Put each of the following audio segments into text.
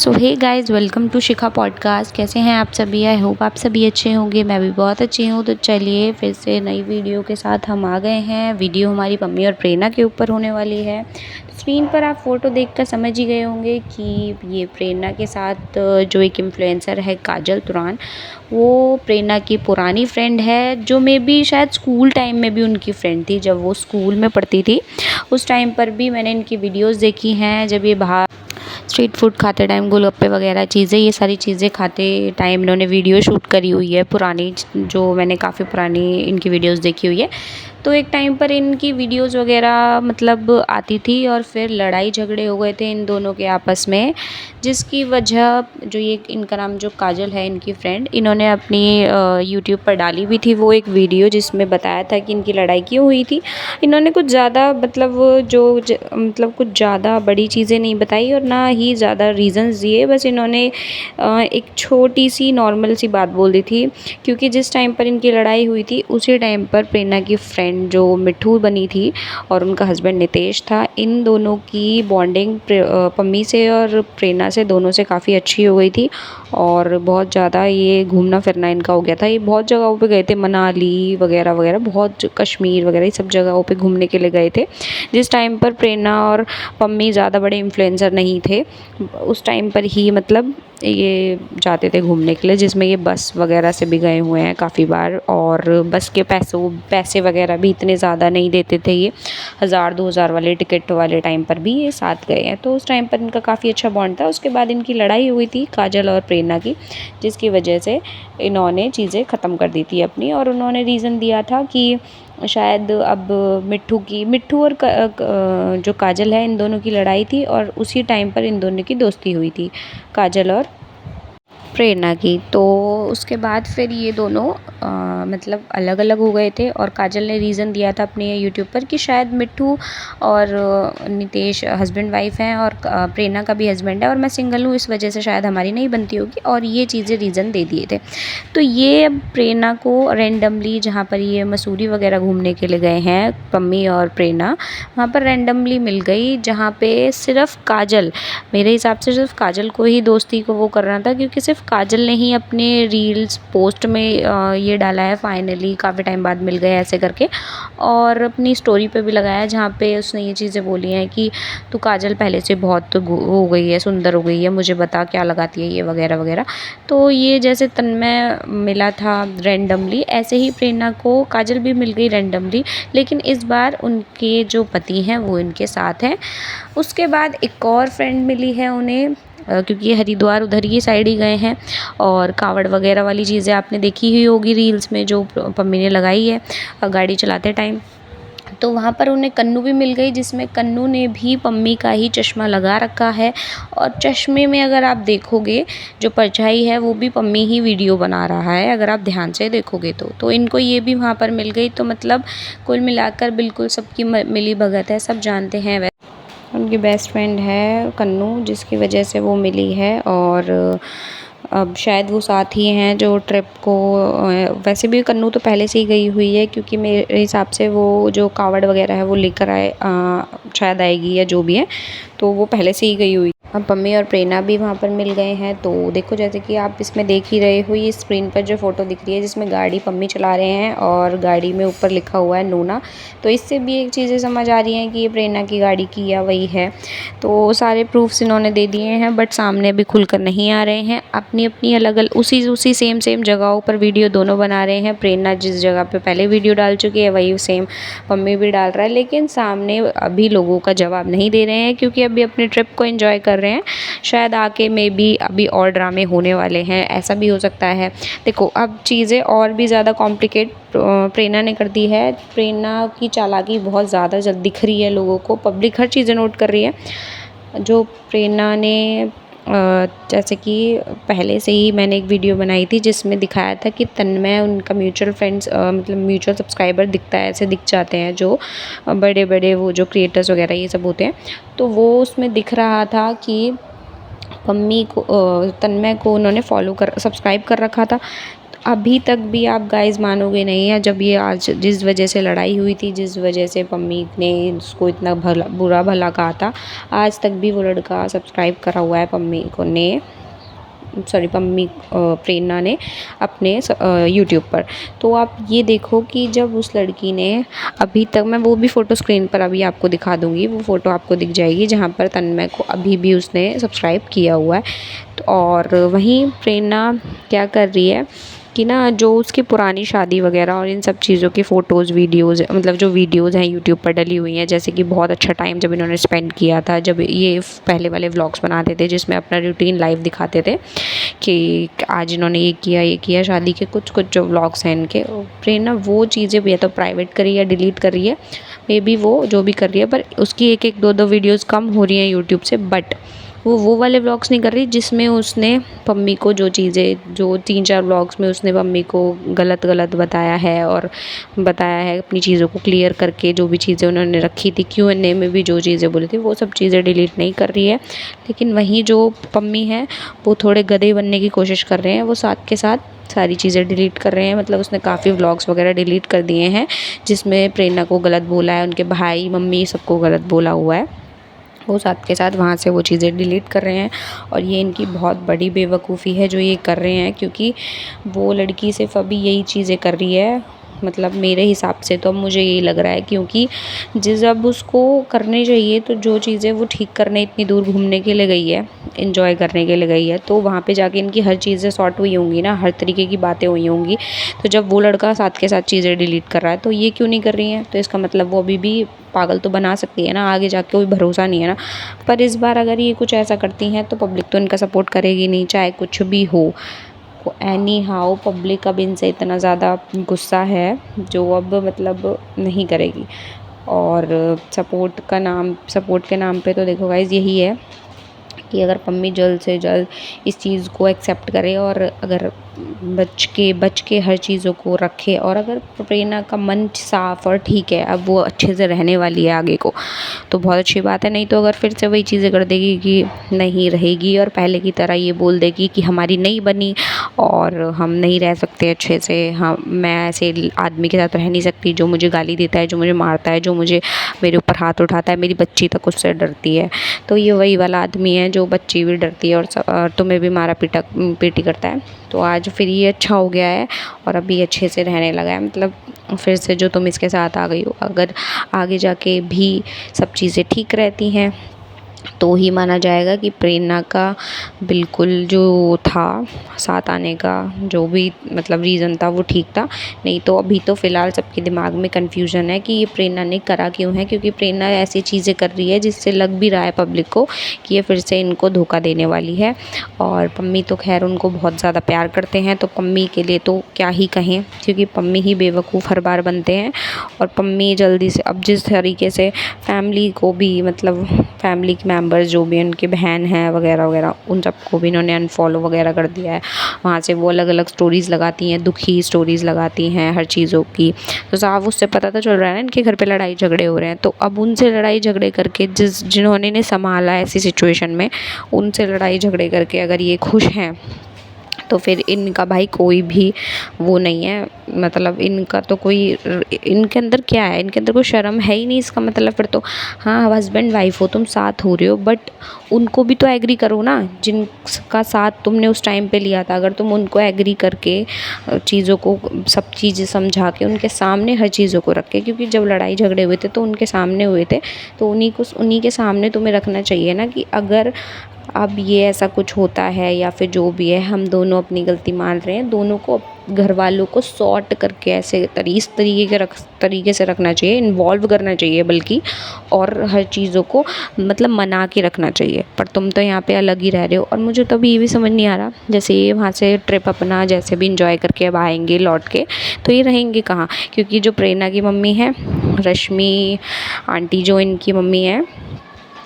So hey guys, welcome to Shikha podcast. कैसे हैं आप सभी? आई होप आप सभी अच्छे होंगे। मैं भी बहुत अच्छी हूँ। तो चलिए फिर से नई वीडियो के साथ हम आ गए हैं। वीडियो हमारी पम्मी और प्रेरणा के ऊपर होने वाली है। स्क्रीन पर आप फ़ोटो देखकर समझ ही गए होंगे कि ये प्रेरणा के साथ जो एक इन्फ्लुएंसर है काजल तुरान, वो प्रेरणा की पुरानी फ्रेंड है, जो मे बी शायद स्कूल टाइम में भी उनकी फ्रेंड थी। जब वो स्कूल में पढ़ती थी उस टाइम पर भी मैंने इनकी वीडियोज़ देखी हैं। जब ये बाहर स्ट्रीट फूड खाते टाइम गोलगप्पे वगैरह चीज़ें, ये सारी चीज़ें खाते टाइम इन्होंने वीडियो शूट करी हुई है पुरानी, जो मैंने काफ़ी पुरानी इनकी वीडियोस देखी हुई है। तो एक टाइम पर इनकी वीडियोस वगैरह मतलब आती थी और फिर लड़ाई झगड़े हो गए थे इन दोनों के आपस में, जिसकी वजह जो ये इनका नाम जो काजल है, इनकी फ्रेंड, इन्होंने अपनी यूट्यूब पर डाली भी थी वो एक वीडियो जिसमें बताया था कि इनकी लड़ाई क्यों हुई थी। इन्होंने कुछ ज़्यादा मतलब मतलब कुछ ज़्यादा बड़ी चीज़ें नहीं बताई और ना ही ज़्यादा रीज़न्स दिए। बस इन्होंने एक छोटी सी नॉर्मल सी बात बोल दी थी, क्योंकि जिस टाइम पर इनकी लड़ाई हुई थी उसी टाइम पर प्रेरणा की फ्रेंड जो मिठू बनी थी और उनका हस्बैंड नितेश था, इन दोनों की बॉन्डिंग पम्मी से और प्रेरणा से, दोनों से काफ़ी अच्छी हो गई थी। और बहुत ज़्यादा ये घूमना फिरना इनका हो गया था। ये बहुत जगहों पे गए थे, मनाली वगैरह वगैरह, बहुत कश्मीर वगैरह, ये सब जगहों पे घूमने के लिए गए थे। जिस टाइम पर प्रेरणा और पम्मी ज़्यादा बड़े इन्फ्लुएंसर नहीं थे, उस टाइम पर ही मतलब ये जाते थे घूमने के लिए, जिसमें ये बस वगैरह से भी गए हुए हैं काफ़ी बार। और बस के पैसे वगैरह भी इतने ज़्यादा नहीं देते थे ये, 1000-2000 वाले टिकट वाले टाइम पर भी ये साथ गए हैं। तो उस टाइम पर इनका काफ़ी अच्छा बॉन्ड था। उसके बाद इनकी लड़ाई हुई थी काजल और प्रेरणा की, जिसकी वजह से इन्होंने चीज़ें ख़त्म कर दी थी अपनी। और उन्होंने रीज़न दिया था कि शायद अब मिट्ठू और जो काजल है, इन दोनों की लड़ाई थी और उसी टाइम पर इन दोनों की दोस्ती हुई थी, काजल और प्रेरणा की। तो उसके बाद फिर ये दोनों मतलब अलग अलग हो गए थे और काजल ने रीज़न दिया था अपने यूट्यूब पर कि शायद मिट्ठू और नितेश हस्बैंड वाइफ हैं और प्रेरणा का भी हस्बैंड है और मैं सिंगल हूँ, इस वजह से शायद हमारी नहीं बनती होगी, और ये चीज़ें रीज़न दे दिए थे। तो ये प्रेरणा को रैंडमली, जहाँ पर ये मसूरी वगैरह घूमने के लिए गए हैं पम्मी और प्रेरणा, वहाँ पर रैंडमली मिल गई, जहाँ पे सिर्फ काजल, मेरे हिसाब से सिर्फ काजल को ही दोस्ती को वो करना था, क्योंकि सिर्फ काजल ने ही अपने रील्स पोस्ट में ये डाला है फाइनली काफ़ी टाइम बाद मिल गए ऐसे करके, और अपनी स्टोरी पे भी लगाया, जहाँ पे उसने ये चीज़ें बोली हैं कि तू काजल पहले से बहुत हो गई है, सुंदर हो गई है, मुझे बता क्या लगाती है ये वगैरह वगैरह। तो ये जैसे तन्मय मिला था रैंडमली, ऐसे ही प्रेरणा को काजल भी मिल गई रैंडमली, लेकिन इस बार उनके जो पति हैं वो इनके साथ हैं। उसके बाद एक और फ्रेंड मिली है उन्हें, क्योंकि ये हरिद्वार उधर ही साइड ही गए हैं, और कावड़ वगैरह वाली चीज़ें आपने देखी ही होगी रील्स में जो पम्मी ने लगाई है गाड़ी चलाते टाइम। तो वहाँ पर उन्हें कन्नू भी मिल गई, जिसमें कन्नू ने भी पम्मी का ही चश्मा लगा रखा है, और चश्मे में अगर आप देखोगे जो परछाई है वो भी पम्मी ही वीडियो बना रहा है, अगर आप ध्यान से देखोगे तो इनको ये भी वहाँ पर मिल गई। तो मतलब कुल मिलाकर बिल्कुल सबकी मिली भगत है, सब जानते हैं उनकी बेस्ट फ्रेंड है कन्नू, जिसकी वजह से वो मिली है। और अब शायद वो साथ ही हैं जो ट्रिप को, वैसे भी कन्नू तो पहले से ही गई हुई है, क्योंकि मेरे हिसाब से वो जो कावड़ वगैरह है वो लेकर शायद आएगी या जो भी है, तो वो पहले से ही गई हुई। अब पम्मी और प्रेरणा भी वहाँ पर मिल गए हैं। तो देखो, जैसे कि आप इसमें देख ही रहे हो, ये स्क्रीन पर जो फ़ोटो दिख रही है जिसमें गाड़ी पम्मी चला रहे हैं और गाड़ी में ऊपर लिखा हुआ है नूना, तो इससे भी एक चीज़ें समझ आ रही हैं कि ये प्रेरणा की गाड़ी की या वही है। तो सारे प्रूफ्स इन्होंने दे दिए हैं, बट सामने अभी खुलकर नहीं आ रहे हैं। अपनी अपनी अलग अलग उसी सेम जगहों पर वीडियो दोनों बना रहे हैं। प्रेरणा जिस जगह पे पहले वीडियो डाल चुकी है वही सेम पम्मी भी डाल रहा है, लेकिन सामने अभी लोगों का जवाब नहीं दे रहे हैं, क्योंकि अभी अपने ट्रिप को एंजॉय कर रहे हैं। शायद आके मे बी अभी और ड्रामे होने वाले हैं, ऐसा भी हो सकता है। देखो, अब चीज़ें और भी ज़्यादा कॉम्प्लिकेट प्रेरणा ने कर दी है। प्रेरणा की चालाकी बहुत ज़्यादा जल्द दिख रही है लोगों को, पब्लिक हर चीज़ें नोट कर रही है। जो प्रेरणा ने जैसे कि पहले से ही मैंने एक वीडियो बनाई थी जिसमें दिखाया था कि तन्मय उनका म्यूचुअल फ्रेंड्स, मतलब म्यूचुअल सब्सक्राइबर दिखता है, ऐसे दिख जाते हैं जो बड़े बड़े वो जो क्रिएटर्स वगैरह ये सब होते हैं। तो वो उसमें दिख रहा था कि पम्मी को, तन्मय को उन्होंने सब्सक्राइब कर रखा था। अभी तक भी आप गाइज़ मानोगे नहीं है, जब ये आज जिस वजह से लड़ाई हुई थी, जिस वजह से पम्मी ने उसको इतना बुरा भला कहा था, आज तक भी वो लड़का सब्सक्राइब करा हुआ है पम्मी प्रेरणा ने अपने यूट्यूब पर। तो आप ये देखो कि जब उस लड़की ने अभी तक, मैं वो भी फ़ोटो स्क्रीन पर अभी आपको दिखा दूँगी, वो फ़ोटो आपको दिख जाएगी जहाँ पर तन्मय को अभी भी उसने सब्सक्राइब किया हुआ है। और वहीं प्रेरणा क्या कर रही है कि ना, जो उसकी पुरानी शादी वगैरह और इन सब चीज़ों की फ़ोटोज़ वीडियोज़, मतलब जो वीडियोज़ हैं यूट्यूब पर डली हुई हैं, जैसे कि बहुत अच्छा टाइम जब इन्होंने स्पेंड किया था, जब ये पहले वाले व्लॉग्स बनाते थे जिसमें अपना रूटीन लाइव दिखाते थे कि आज इन्होंने ये किया शादी के कुछ जो व्लॉग्स हैं इनके। प्रेरणा वो चीज़ें या तो प्राइवेट करी या डिलीट कर रही है, मे बी वो जो भी कर रही है, पर उसकी एक दो वीडियोज़ कम हो रही हैं यूट्यूब से। बट वो वाले व्लॉग्स नहीं कर रही जिसमें उसने पम्मी को जो 3-4 व्लॉग्स में उसने पम्मी को गलत बताया है, और बताया है अपनी चीज़ों को क्लियर करके, जो भी चीज़ें उन्होंने रखी थी Q&A में भी जो चीज़ें बोली थी वो सब चीज़ें डिलीट नहीं कर रही है। लेकिन वहीं जो पम्मी है वो थोड़े गधे बनने की कोशिश कर रहे हैं, वो साथ के साथ सारी चीज़ें डिलीट कर रहे हैं। मतलब उसने काफ़ी व्लॉग्स वगैरह डिलीट कर दिए हैं जिसमें प्रेरणा को गलत बोला है, उनके भाई मम्मी सबको गलत बोला हुआ है, वो साथ के साथ वहाँ से वो चीज़ें डिलीट कर रहे हैं। और ये इनकी बहुत बड़ी बेवकूफ़ी है जो ये कर रहे हैं, क्योंकि वो लड़की सिर्फ अभी यही चीज़ें कर रही है। मतलब मेरे हिसाब से तो मुझे यही लग रहा है, क्योंकि अब उसको करनी चाहिए तो जो चीज़ें वो ठीक करने इतनी दूर घूमने के लिए गई है, एंजॉय करने के लिए गई है, तो वहाँ पे जाके इनकी हर चीज़ें सॉर्ट हुई होंगी ना, हर तरीके की बातें हुई होंगी। तो जब वो लड़का साथ के साथ चीज़ें डिलीट कर रहा है तो ये क्यों नहीं कर रही हैं? तो इसका मतलब वो अभी भी पागल तो बना सकती है ना, आगे जाके कोई भरोसा नहीं है ना। पर इस बार अगर ये कुछ ऐसा करती हैं तो पब्लिक तो इनका सपोर्ट करेगी नहीं, चाहे कुछ भी हो। एनी हाउ पब्लिक अब इनसे इतना ज़्यादा गुस्सा है जो अब मतलब नहीं करेगी। और सपोर्ट के नाम पे तो देखो गाइज़ यही है कि अगर पम्मी जल्द से जल्द इस चीज़ को एक्सेप्ट करे और अगर बच के हर चीज़ों को रखे, और अगर प्रेरणा का मन साफ़ और ठीक है, अब वो अच्छे से रहने वाली है आगे को, तो बहुत अच्छी बात है। नहीं तो अगर फिर से वही चीज़ें कर देगी कि नहीं रहेगी और पहले की तरह ये बोल देगी कि हमारी नहीं बनी और हम नहीं रह सकते अच्छे से, हाँ मैं ऐसे आदमी के साथ रह नहीं सकती जो मुझे गाली देता है, जो मुझे मारता है, जो मुझे मेरे ऊपर हाथ उठाता है, मेरी बच्ची तक उससे डरती है। तो ये वही वाला आदमी है जो बच्ची भी डरती है और तुम्हें भी मारा पीटी करता है। तो आज फिर ये अच्छा हो गया है और अभी अच्छे से रहने लगा है। मतलब फिर से जो तुम इसके साथ आ गई हो, अगर आगे जाके भी सब चीज़ें ठीक रहती हैं तो ही माना जाएगा कि प्रेरणा का बिल्कुल जो था साथ आने का, जो भी मतलब रीज़न था वो ठीक था। नहीं तो अभी तो फ़िलहाल सबके दिमाग में कन्फ्यूजन है कि ये प्रेरणा ने करा क्यों है, क्योंकि प्रेरणा ऐसी चीज़ें कर रही है जिससे लग भी रहा है पब्लिक को कि ये फिर से इनको धोखा देने वाली है। और पम्मी तो खैर उनको बहुत ज़्यादा प्यार करते हैं, तो पम्मी के लिए तो क्या ही कहें, क्योंकि पम्मी ही बेवकूफ़ हर बार बनते हैं। और पम्मी जल्दी से अब जिस तरीके से फैमिली को भी, मतलब फैमिली के मेंबर्स जो भी उनकी बहन है वगैरह वगैरह, उन सबको भी इन्होंने अनफॉलो वगैरह कर दिया है। वहाँ से वो अलग अलग स्टोरीज़ लगाती हैं, दुखी स्टोरीज़ लगाती हैं हर चीज़ों की। तो साफ उससे पता तो चल रहा है ना इनके घर पे लड़ाई झगड़े हो रहे हैं। तो अब उनसे लड़ाई झगड़े करके जिन्होंने इन्हें संभाला ऐसी सिचुएशन में, उनसे लड़ाई झगड़े करके अगर ये खुश हैं तो फिर इनका भाई कोई भी वो नहीं है। मतलब इनका तो कोई, इनके अंदर क्या है, इनके अंदर कोई शर्म है ही नहीं। इसका मतलब फिर तो हाँ हस्बैंड वाइफ हो, तुम साथ हो रहे हो, बट उनको भी तो एग्री करो ना जिनका साथ तुमने उस टाइम पे लिया था। अगर तुम उनको एग्री करके चीज़ों को, सब चीज़ें समझा के उनके सामने हर चीज़ों को रख के, क्योंकि जब लड़ाई झगड़े हुए थे तो उनके सामने हुए थे, तो उन्हीं के सामने तुम्हें रखना चाहिए ना कि अगर अब ये ऐसा कुछ होता है या फिर जो भी है, हम दोनों अपनी गलती मान रहे हैं, दोनों को घर वालों को सॉर्ट करके ऐसे इस तरीके से रखना चाहिए, इन्वॉल्व करना चाहिए बल्कि, और हर चीज़ों को मतलब मना के रखना चाहिए। पर तुम तो यहाँ पे अलग ही रह रहे हो। और मुझे तो अभी ये भी समझ नहीं आ रहा, जैसे ये वहाँ से ट्रिप अपना जैसे भी इंजॉय करके अब आएंगे लौट के, तो ये रहेंगे कहाँ? क्योंकि जो प्रेरणा की मम्मी है, रश्मि आंटी जो इनकी मम्मी है,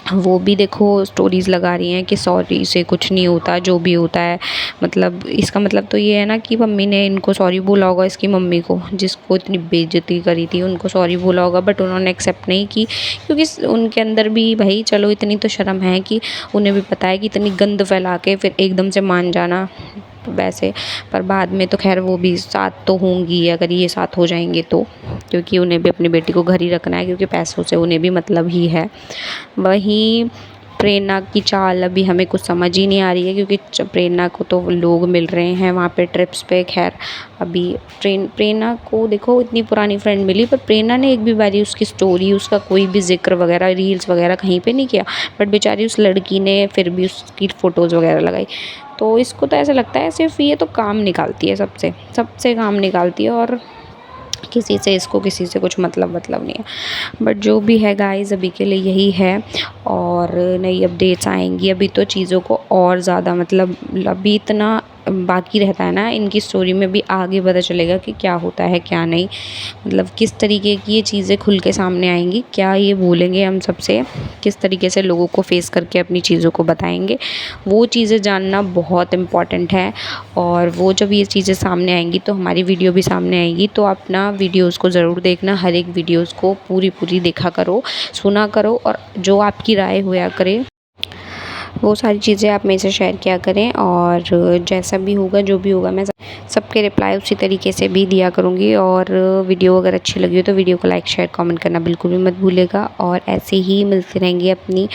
वो भी देखो स्टोरीज़ लगा रही हैं कि सॉरी से कुछ नहीं होता, जो भी होता है। मतलब इसका मतलब तो ये है ना कि मम्मी ने इनको सॉरी बोला होगा, इसकी मम्मी को जिसको इतनी बेइज्जती करी थी उनको सॉरी बोला होगा, बट उन्होंने एक्सेप्ट नहीं की, क्योंकि उनके अंदर भी भाई चलो इतनी तो शर्म है कि उन्हें भी पता है कि इतनी गंद फैला के फिर एकदम से मान जाना वैसे, पर बाद में तो खैर वो भी साथ तो होंगी अगर ये साथ हो जाएंगे तो, क्योंकि उन्हें भी अपनी बेटी को घर ही रखना है, क्योंकि पैसों से उन्हें भी मतलब ही है। वहीं प्रेरणा की चाल अभी हमें कुछ समझ ही नहीं आ रही है, क्योंकि प्रेरणा को तो लोग मिल रहे हैं वहाँ पे ट्रिप्स पे। खैर अभी प्रेरणा को देखो इतनी पुरानी फ्रेंड मिली, पर प्रेरणा ने एक भी बारी उसकी स्टोरी, उसका कोई भी जिक्र वगैरह, रील्स वगैरह कहीं पे नहीं किया। बट बेचारी उस लड़की ने फिर भी उसकी फ़ोटोज़ वगैरह लगाई। तो इसको तो ऐसा लगता है सिर्फ ये तो काम निकालती है, सबसे काम निकालती है, और किसी से कुछ मतलब नहीं है। बट जो भी है गाइज़, अभी के लिए यही है, और नई अपडेट्स आएंगी। अभी तो चीज़ों को और ज़्यादा मतलब अभी इतना बाकी रहता है ना इनकी स्टोरी में, भी आगे पता चलेगा कि क्या होता है क्या नहीं, मतलब किस तरीके की ये चीज़ें खुल के सामने आएंगी, क्या ये बोलेंगे हम सबसे, किस तरीके से लोगों को फेस करके अपनी चीज़ों को बताएंगे, वो चीज़ें जानना बहुत इम्पॉर्टेंट है। और वो जब ये चीज़ें सामने आएंगी तो हमारी वीडियो भी सामने आएगी, तो आप ना वीडियोज़ को ज़रूर देखना, हर एक वीडियोज़ को पूरी देखा करो, सुना करो, और जो आपकी राय होया करे वो सारी चीज़ें आप मेरे से शेयर किया करें। और जैसा भी होगा, जो भी होगा, मैं सबके रिप्लाई उसी तरीके से भी दिया करूँगी। और वीडियो अगर अच्छी लगी हो तो वीडियो को लाइक शेयर कमेंट करना बिल्कुल भी मत भूलिएगा। और ऐसे ही मिलते रहेंगे अपनी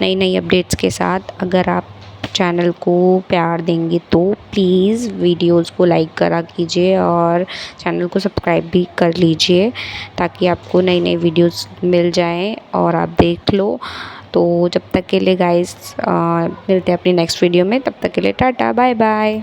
नई अपडेट्स के साथ। अगर आप चैनल को प्यार देंगे तो प्लीज़ वीडियोज़ को लाइक करा कीजिए, और चैनल को सब्सक्राइब भी कर लीजिए, ताकि आपको नई वीडियोज़ मिल जाएं और आप देख लो। तो जब तक के लिए गाइस मिलते हैं अपनी नेक्स्ट वीडियो में, तब तक के लिए टाटा बाय बाय।